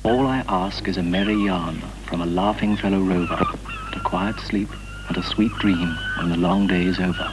All I ask is a merry yarn from a laughing fellow rover, and a quiet sleep and a sweet dream when the long day is over.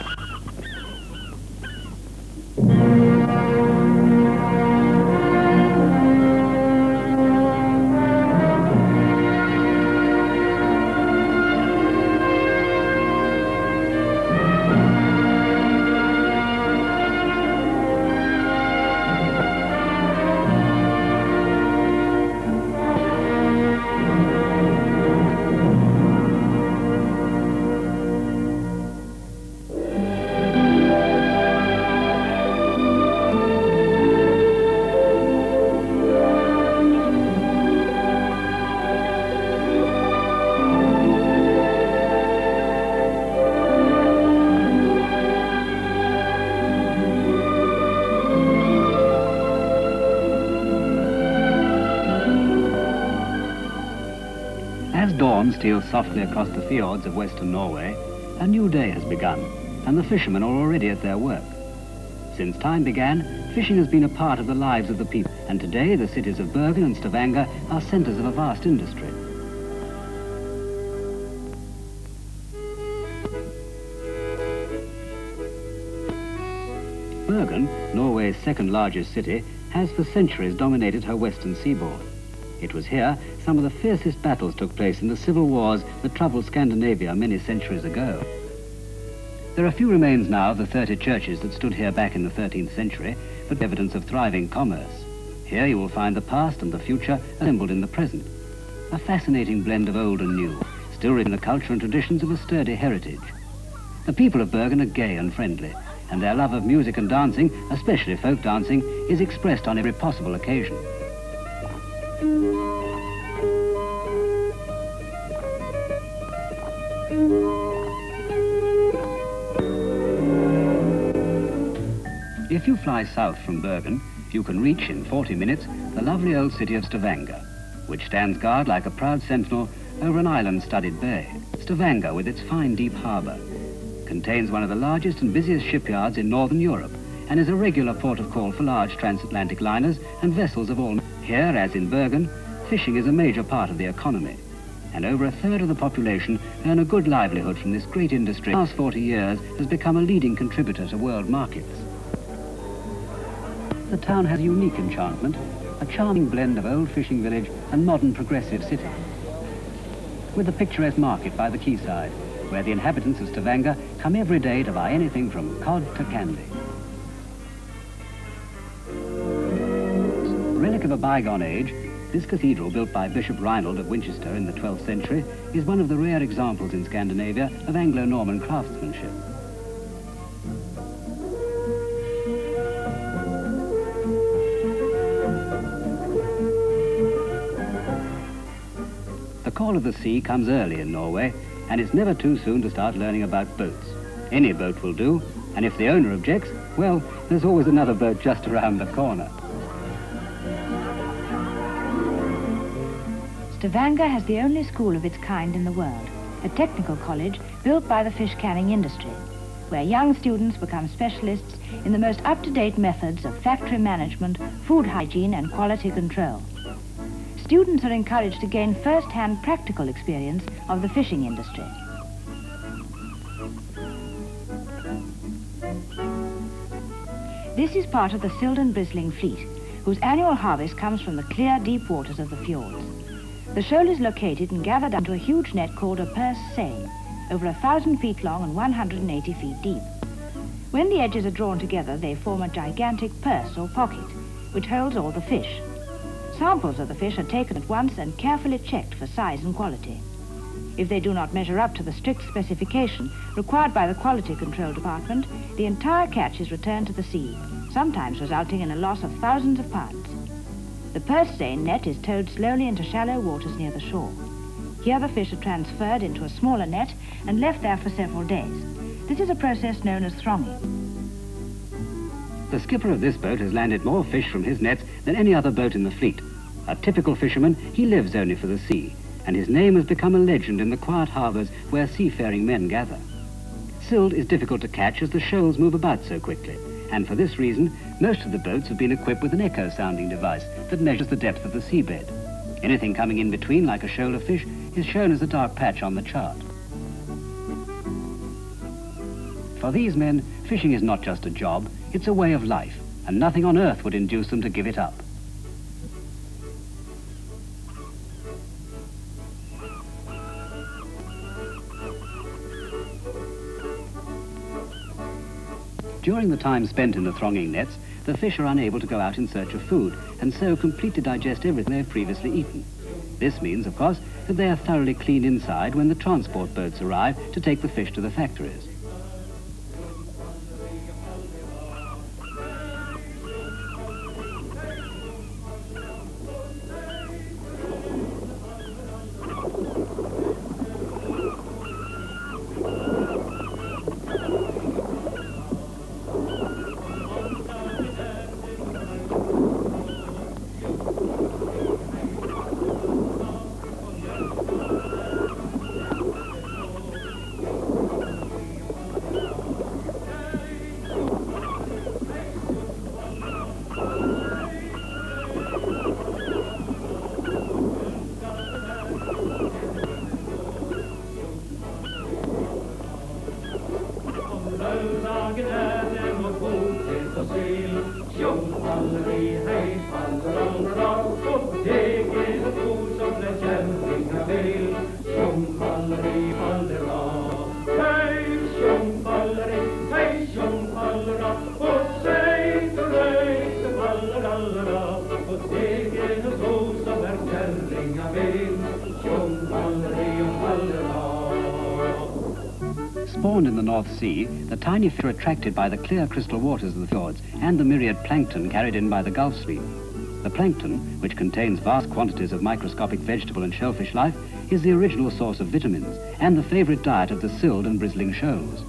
As dawn steals softly across the fjords of western Norway, a new day has begun, and the fishermen are already at their work. Since time began, fishing has been a part of the lives of the people, and today the cities of Bergen and Stavanger are centres of a vast industry. Bergen, Norway's second largest city, has for centuries dominated her western seaboard. It was here some of the fiercest battles took place in the civil wars that troubled Scandinavia many centuries ago. There are few remains now of the 30 churches that stood here back in the 13th century, but evidence of thriving commerce. Here you will find the past and the future assembled in the present. A fascinating blend of old and new, still written in the culture and traditions of a sturdy heritage. The people of Bergen are gay and friendly, and their love of music and dancing, especially folk dancing, is expressed on every possible occasion. If you fly south from Bergen, you can reach in 40 minutes the lovely old city of Stavanger, which stands guard like a proud sentinel over an island-studded bay. Stavanger, with its fine deep harbour, contains one of the largest and busiest shipyards in northern Europe, and is a regular port of call for large transatlantic liners and vessels of all. Here, as in Bergen, fishing is a major part of the economy, and over a third of the population earn a good livelihood from this great industry. The last 40 years has become a leading contributor to world markets. The town has a unique enchantment, a charming blend of old fishing village and modern progressive city, with a picturesque market by the quayside, where the inhabitants of Stavanger come every day to buy anything from cod to candy. Relic of a bygone age, this cathedral, built by Bishop Arild of Winchester in the 12th century, is one of the rare examples in Scandinavia of Anglo-Norman craftsmanship. The call of the sea comes early in Norway, and it's never too soon to start learning about boats. Any boat will do, and if the owner objects, well, there's always another boat just around the corner. Stavanger has the only school of its kind in the world, a technical college built by the fish canning industry, where young students become specialists in the most up-to-date methods of factory management, food hygiene and quality control. Students are encouraged to gain first-hand practical experience of the fishing industry. This is part of the Silden bristling fleet, whose annual harvest comes from the clear, deep waters of the fjords. The shoal is located and gathered onto a huge net called a purse seine, over 1,000 feet long and 180 feet deep. When the edges are drawn together, they form a gigantic purse or pocket, which holds all the fish. Samples of the fish are taken at once and carefully checked for size and quality. If they do not measure up to the strict specification required by the quality control department, the entire catch is returned to the sea, sometimes resulting in a loss of thousands of pounds. The purse seine net is towed slowly into shallow waters near the shore. Here the fish are transferred into a smaller net and left there for several days. This is a process known as thronging. The skipper of this boat has landed more fish from his nets than any other boat in the fleet. A typical fisherman, he lives only for the sea, and his name has become a legend in the quiet harbours where seafaring men gather. Silt is difficult to catch as the shoals move about so quickly, and for this reason, most of the boats have been equipped with an echo-sounding device that measures the depth of the seabed. Anything coming in between, like a shoal of fish, is shown as a dark patch on the chart. For these men, fishing is not just a job, it's a way of life, and nothing on earth would induce them to give it up. During the time spent in the thronging nets, the fish are unable to go out in search of food, and so completely digest everything they've previously eaten. This means, of course, that they are thoroughly cleaned inside when the transport boats arrive to take the fish to the factories. Spawned in the North Sea, the tiny fish are attracted by the clear crystal waters of the fjords and the myriad plankton carried in by the Gulf Stream. The plankton, which contains vast quantities of microscopic vegetable and shellfish life, is the original source of vitamins and the favourite diet of the silled and bristling shoals.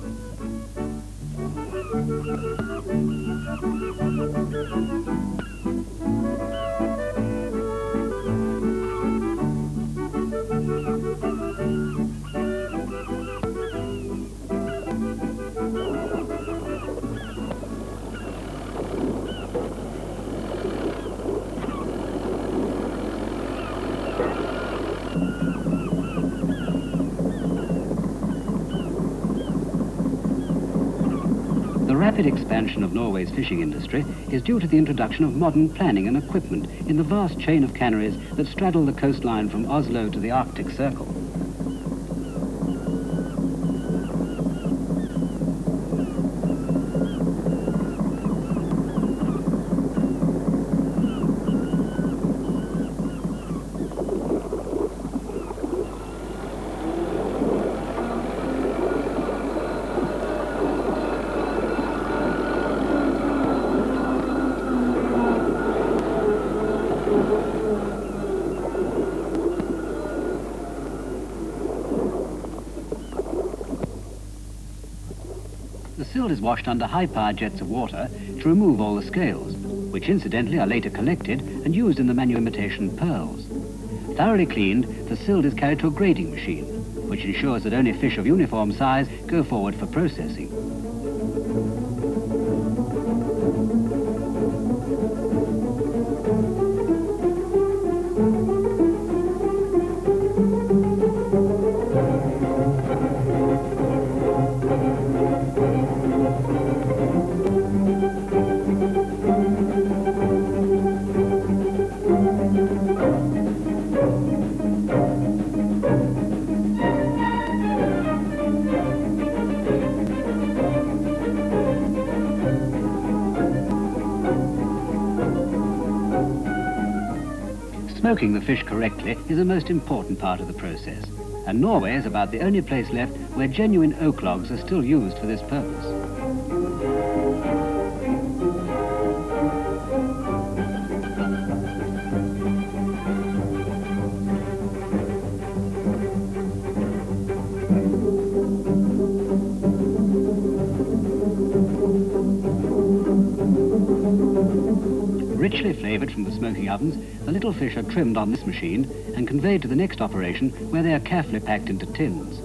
The rapid expansion of Norway's fishing industry is due to the introduction of modern planning and equipment in the vast chain of canneries that straddle the coastline from Oslo to the Arctic Circle. The silt is washed under high-powered jets of water to remove all the scales, which incidentally are later collected and used in the manu-imitation pearls. Thoroughly cleaned, the silt is carried to a grading machine, which ensures that only fish of uniform size go forward for processing. Smoking the fish correctly is the most important part of the process, and Norway is about the only place left where genuine oak logs are still used for this purpose. Richly flavoured from the smoking ovens, the little fish are trimmed on this machine and conveyed to the next operation where they are carefully packed into tins.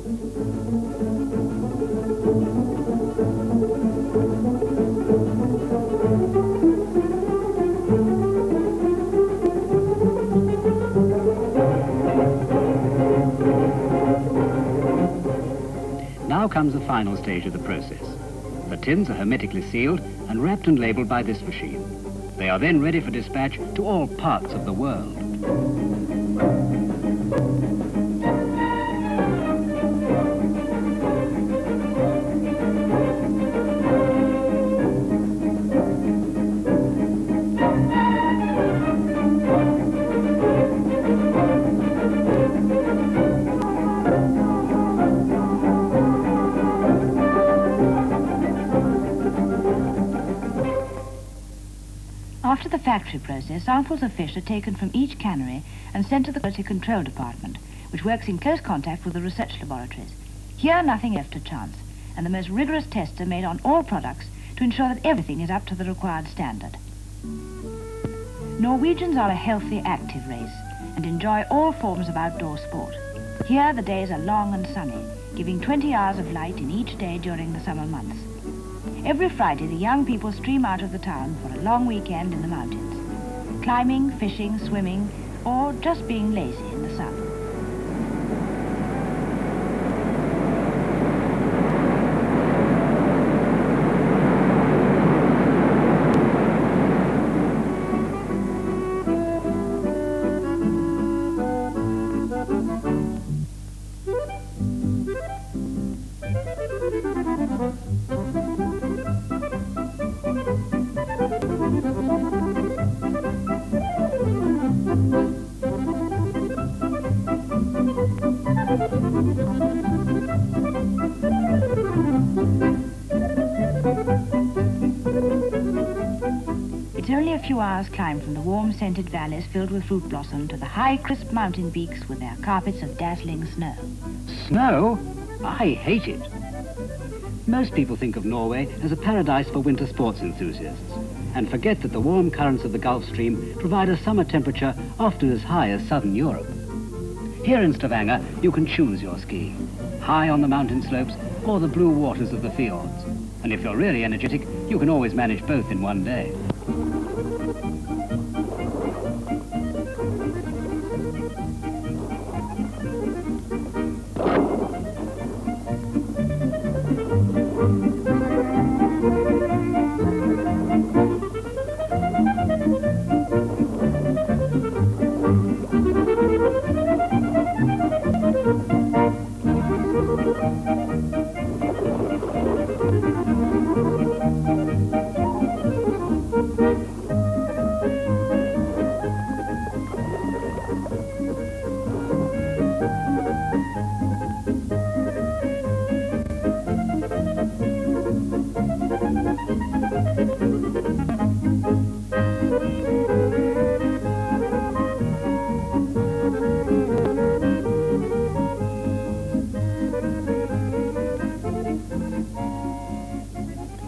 Now comes the final stage of the process. The tins are hermetically sealed and wrapped and labelled by this machine. They are then ready for dispatch to all parts of the world. After the factory process, samples of fish are taken from each cannery and sent to the quality control department, which works in close contact with the research laboratories. Here, nothing left to chance, and the most rigorous tests are made on all products to ensure that everything is up to the required standard. Norwegians are a healthy, active race and enjoy all forms of outdoor sport. Here, the days are long and sunny, giving 20 hours of light in each day during the summer months. Every Friday, the young people stream out of the town for a long weekend in the mountains, climbing, fishing, swimming, or just being lazy in the sun. It's only a few hours' climb from the warm, scented valleys filled with fruit blossom to the high, crisp mountain peaks with their carpets of dazzling snow. Snow? I hate it. Most people think of Norway as a paradise for winter sports enthusiasts and forget that the warm currents of the Gulf Stream provide a summer temperature often as high as southern Europe. Here in Stavanger, you can choose your ski, high on the mountain slopes or the blue waters of the fjords. And if you're really energetic, you can always manage both in one day.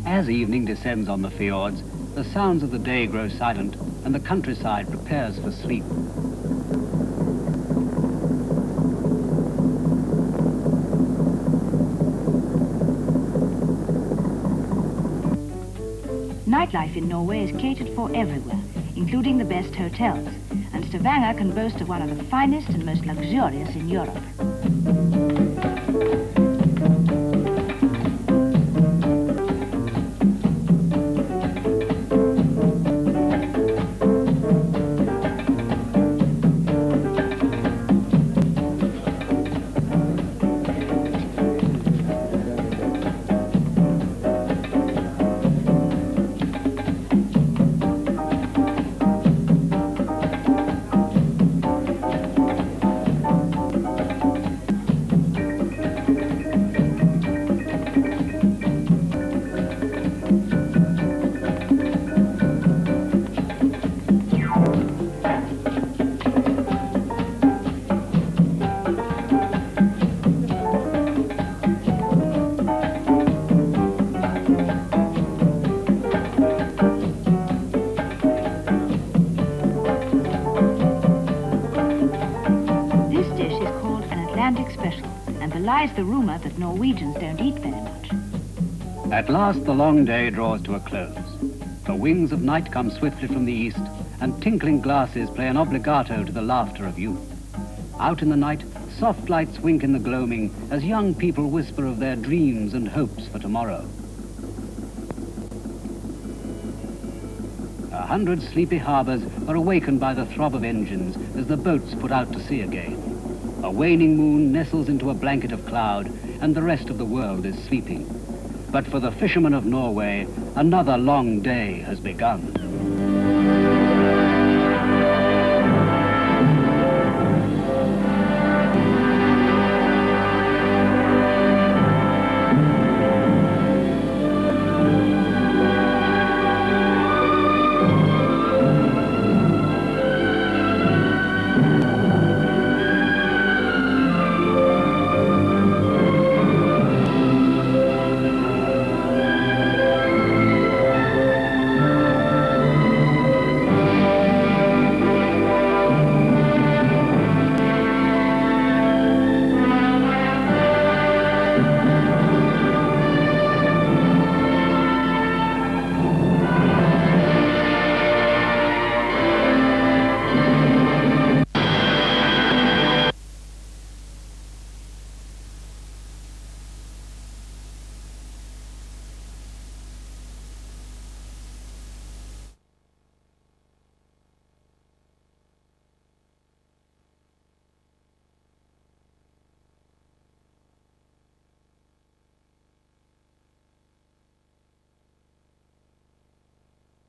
As evening descends on the fjords, the sounds of the day grow silent and the countryside prepares for sleep. Nightlife in Norway is catered for everywhere, including the best hotels, and Stavanger can boast of one of the finest and most luxurious in Europe. Lies the rumour that Norwegians don't eat very much. At last the long day draws to a close. The wings of night come swiftly from the east, and tinkling glasses play an obligato to the laughter of youth. Out in the night, Soft lights wink in the gloaming as young people whisper of their dreams and hopes for tomorrow. 100 sleepy harbours are awakened by the throb of engines as the boats put out to sea again. A waning moon nestles into a blanket of cloud, and the rest of the world is sleeping. But for the fishermen of Norway, another long day has begun.